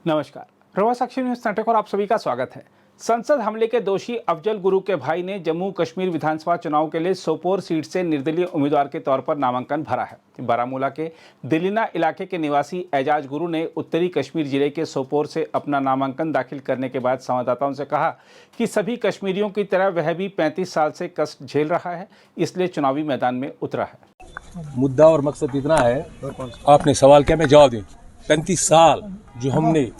नमस्कार, प्रवास साक्षी news network और आप सभी का स्वागत है। संसद हमले के दोषी अफजल गुरु के भाई ने जम्मू कश्मीर विधानसभा चुनाव के लिए सोपोर सीट से निर्दलीय उम्मीदवार के तौर पर नामांकन भरा है। बारामूला के दिलीना इलाके के निवासी एजाज गुरु ने उत्तरी कश्मीर जिले के सोपोर से अपना नामांकन दाखिल करने के बाद संवाददाताओं से कहा कि सभी कश्मीरियों की तरह वह भी 35 साल से कष्ट झेल रहा है, इसलिए चुनावी मैदान में उतरा है। मुद्दा और मकसद इतना है, आपने सवाल क्या मैं जवाब दूं। 35 साल जो हमने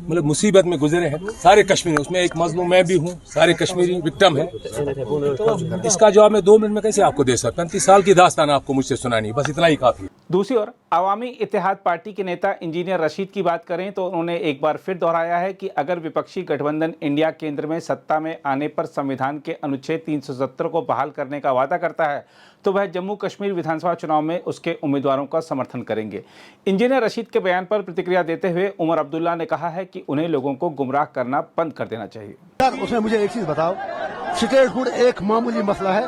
मतलब मुसीबत में गुजरे हैं सारे कश्मीरी, उसमें एक मजलूम मैं भी हूँ, सारे कश्मीरी विक्टिम है। तो इसका जवाब मैं 2 मिनट में कैसे आपको दे सकता। 35 साल की दास्तान आपको मुझसे सुनानी, बस इतना ही काफी। दूसरी ओर अवामी इत्तेहाद पार्टी के नेता इंजीनियर रशीद की बात करें तो उन्होंने एक बार फिर दोहराया है कि अगर विपक्षी गठबंधन इंडिया केंद्र में सत्ता में आने पर संविधान के अनुच्छेद 370 को बहाल करने का वादा करता है तो वह जम्मू कश्मीर विधानसभा चुनाव में उसके उम्मीदवारों का समर्थन करेंगे। इंजीनियर रशीद के बयान पर प्रतिक्रिया देते हुए उमर अब्दुल्ला ने कहा है कि उन्हें लोगों को गुमराह करना बंद कर देना चाहिए। उसमें मुझे एक चीज बताओ, स्टेटहुड एक मामूली मसला है,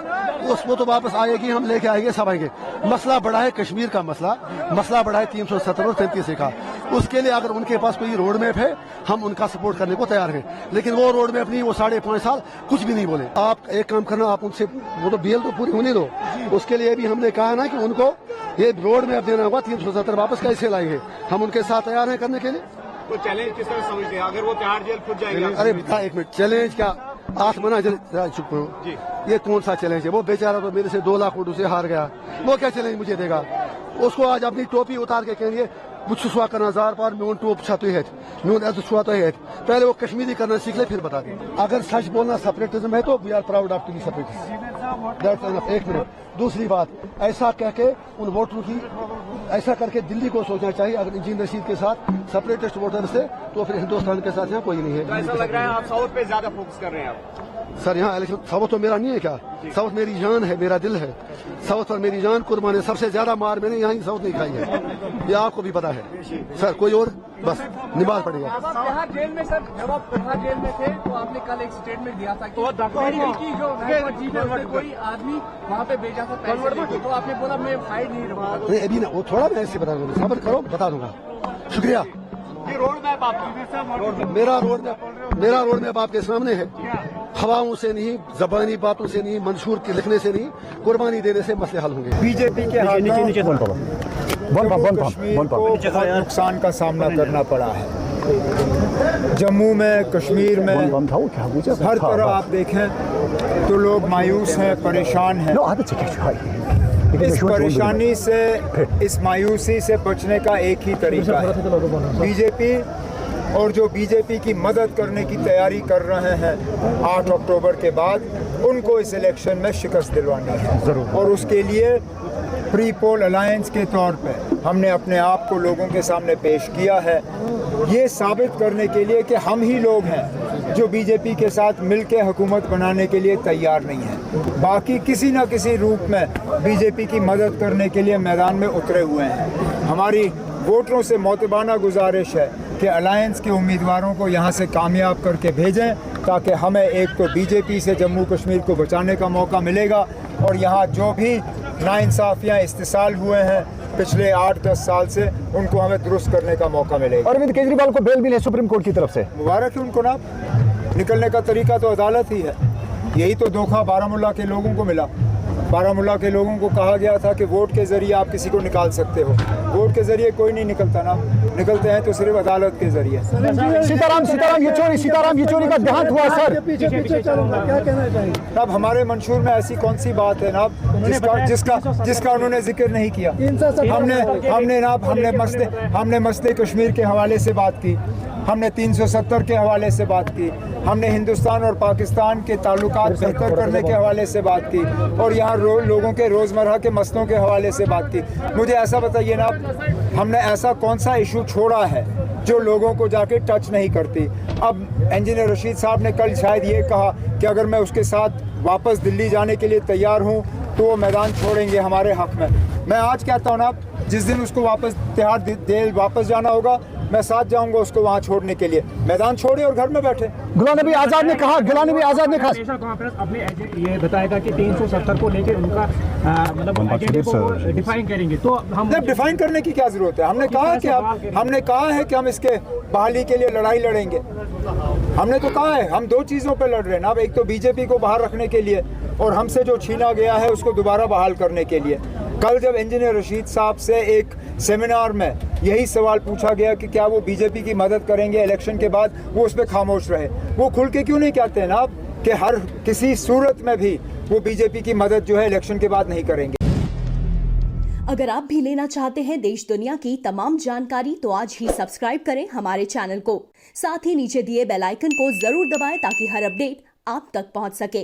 उसको तो वापस आएगी, हम लेके आएंगे, सब आएंगे। मसला बड़ा है कश्मीर का मसला बड़ा है 370 और 33 का। उसके लिए अगर उनके पास कोई रोड मैप है, हम उनका सपोर्ट करने को तैयार हैं, लेकिन वो रोड मैप नहीं, वो 5.5 साल कुछ भी नहीं बोले। आप एक काम करना, आप उनसे वो तो बेल तो पूरी होने दो, उसके लिए भी हमने कहा ना कि उनको ये रोड मैप देना होगा। 370 वापस कैसे लाएंगे, हम उनके साथ तैयार हैं करने के लिए। वो चैलेंज किस तरह समझते हैं? अगर वो तिहाड़ जेल खुद जाएंगे? अरे बेटा एक मिनट, चैलेंज क्या, आसमाना चुप करो, ये कौन सा चैलेंज है? वो बेचारा तो मेरे से 2 लाख वोटों से हार गया, वो क्या चैलेंज मुझे देगा? उसको आज अपनी टोपी उतार के कहेंगे मुझ सुहा का नजार पर मैं टोप छाते है, पहले वो कश्मीरी करना सीख ले, फिर बता दे। अगर सच बोलना सेपरेटिज्म है तो we are proud of to be separatist. एक मिनट, दूसरी बात, ऐसा कह के उन वोटरों की ऐसा करके दिल्ली को सोचना चाहिए, अगर इंजीनियर रशीद के साथ सेपरेटिस्ट वोटर से तो फिर हिंदुस्तान के साथ यहाँ कोई नहीं है। तो ऐसा लग रहा है आप साउथ पे ज्यादा फोकस कर रहे हैं आप। सर यहाँ इलेक्शन, साउथ तो मेरा नहीं है क्या? साउथ मेरी जान है, मेरा दिल है, साउथ पर मेरी जान कुर्बान है। सबसे ज्यादा मार मैंने यहाँ साउथ नहीं खाई है, ये आपको भी पता है सर। कोई और बस निभाना पड़ेगा। तिहाड़ जेल में सर, जब आप तिहाड़ जेल में थे तो आपने कल एक स्टेटमेंट दिया था कि कोई आदमी वहाँ पे भेजा था पैसे, तो आपने बोला मैं फाइट नहीं रहूंगा। नहीं अभी ना, वो थोड़ा मैं ऐसे बता दूंगा, सब्र करो, बता दूंगा। शुक्रिया। ये रोड मैप आपकी, मेरा रोड मैप आपके सामने है। हवाओं से नहीं, जबानी बातों से नहीं, मंशूर के लिखने से नहीं, कुर्बानी देने से मसले हल होंगे। बीजेपी के हाथों कश्मीर को बहुत नुकसान का सामना करना पड़ा है। जम्मू में, कश्मीर में, हर तरह आप देखें तो लोग मायूस हैं, परेशान हैं। इस परेशानी से, इस मायूसी से बचने का एक ही तरीका है, बीजेपी और जो बीजेपी की मदद करने की तैयारी कर रहे हैं 8 अक्टूबर के बाद, उनको इस इलेक्शन में शिकस्त दिलवानी है। और उसके लिए प्री पोल अलायंस के तौर पे हमने अपने आप को लोगों के सामने पेश किया है, ये साबित करने के लिए कि हम ही लोग हैं जो बीजेपी के साथ मिलकर हुकूमत बनाने के लिए तैयार नहीं हैं। बाकी किसी न किसी रूप में बीजेपी की मदद करने के लिए मैदान में उतरे हुए हैं। हमारी वोटरों से मोतबाना गुजारिश है कि अलायंस के उम्मीदवारों को यहाँ से कामयाब करके भेजें, ताकि हमें एक तो बीजेपी से जम्मू कश्मीर को बचाने का मौका मिलेगा, और यहाँ जो भी नाइंसाफियाँ इस्तेसाल हुए हैं पिछले 8-10 साल से, उनको हमें दुरुस्त करने का मौका मिलेगा। अरविंद केजरीवाल को बेल मिली है सुप्रीम कोर्ट की तरफ से, मुबारक है उनको ना। निकलने का तरीका तो अदालत ही है, यही तो धोखा बारामूला के लोगों को मिला। बारामूला के लोगों को कहा गया था कि वोट के जरिए आप किसी को निकाल सकते हो, वोट के जरिए कोई नहीं निकलता ना, निकलते हैं तो सिर्फ अदालत के जरिए। सीताराम येचुरी का देहांत हुआ सर, क्या कहना चाहिए? अब हमारे मंशूर में ऐसी कौन सी बात है ना जिसका उन्होंने जिक्र नहीं किया। हमने मसले कश्मीर के हवाले से बात की, हमने 370 के हवाले से बात की, हमने हिंदुस्तान और पाकिस्तान के ताल्लुकात बेहतर करने के हवाले से बात की, और यहाँ लोगों के रोज़मर्रा के मसलों के हवाले से बात की। मुझे ऐसा बताइए ना, हमने ऐसा कौन सा इशू छोड़ा है जो लोगों को जाके टच नहीं करती। अब इंजीनियर रशीद साहब ने कल शायद ये कहा कि अगर मैं उसके साथ वापस दिल्ली जाने के लिए तैयार हूँ तो वो मैदान छोड़ेंगे हमारे हक में। मैं आज कहता हूँ ना, जिस दिन उसको वापस तिहाड़ जेल वापस जाना होगा, मैं साथ जाऊंगा उसको वहाँ छोड़ने के लिए। मैदान छोड़े और घर में बैठे। गुलाम नबी आजाद ने कहा, गुलाम नबी आजाद ने कहा, नेशनल कॉन्फ्रेंस अपने ये बताएगा कि 370 को लेकर उनका मतलब एजेंडे को डिफाइन करेंगे, तो हम डिफाइन करने की क्या जरूरत है? हमने कहा है कि हम इसके बहाली के लिए लड़ाई लड़ेंगे। हमने तो कहा है हम दो चीजों पे लड़ रहे हैं ना। अब एक तो बीजेपी को बाहर रखने के लिए और हमसे जो छीना गया है उसको दोबारा बहाल करने के लिए। कल जब इंजीनियर रशीद साहब से एक सेमिनार में यही सवाल पूछा गया कि क्या वो बीजेपी की मदद करेंगे इलेक्शन के बाद, वो उस पर खामोश रहे। वो खुल के क्यों नहीं कहते हैं ना कि हर किसी सूरत में भी वो बीजेपी की मदद जो है इलेक्शन के बाद नहीं करेंगे। अगर आप भी लेना चाहते हैं देश दुनिया की तमाम जानकारी तो आज ही सब्सक्राइब करें हमारे चैनल को। साथ ही नीचे दिए बेल आइकन को जरूर दबाएं ताकि हर अपडेट आप तक पहुंच सके।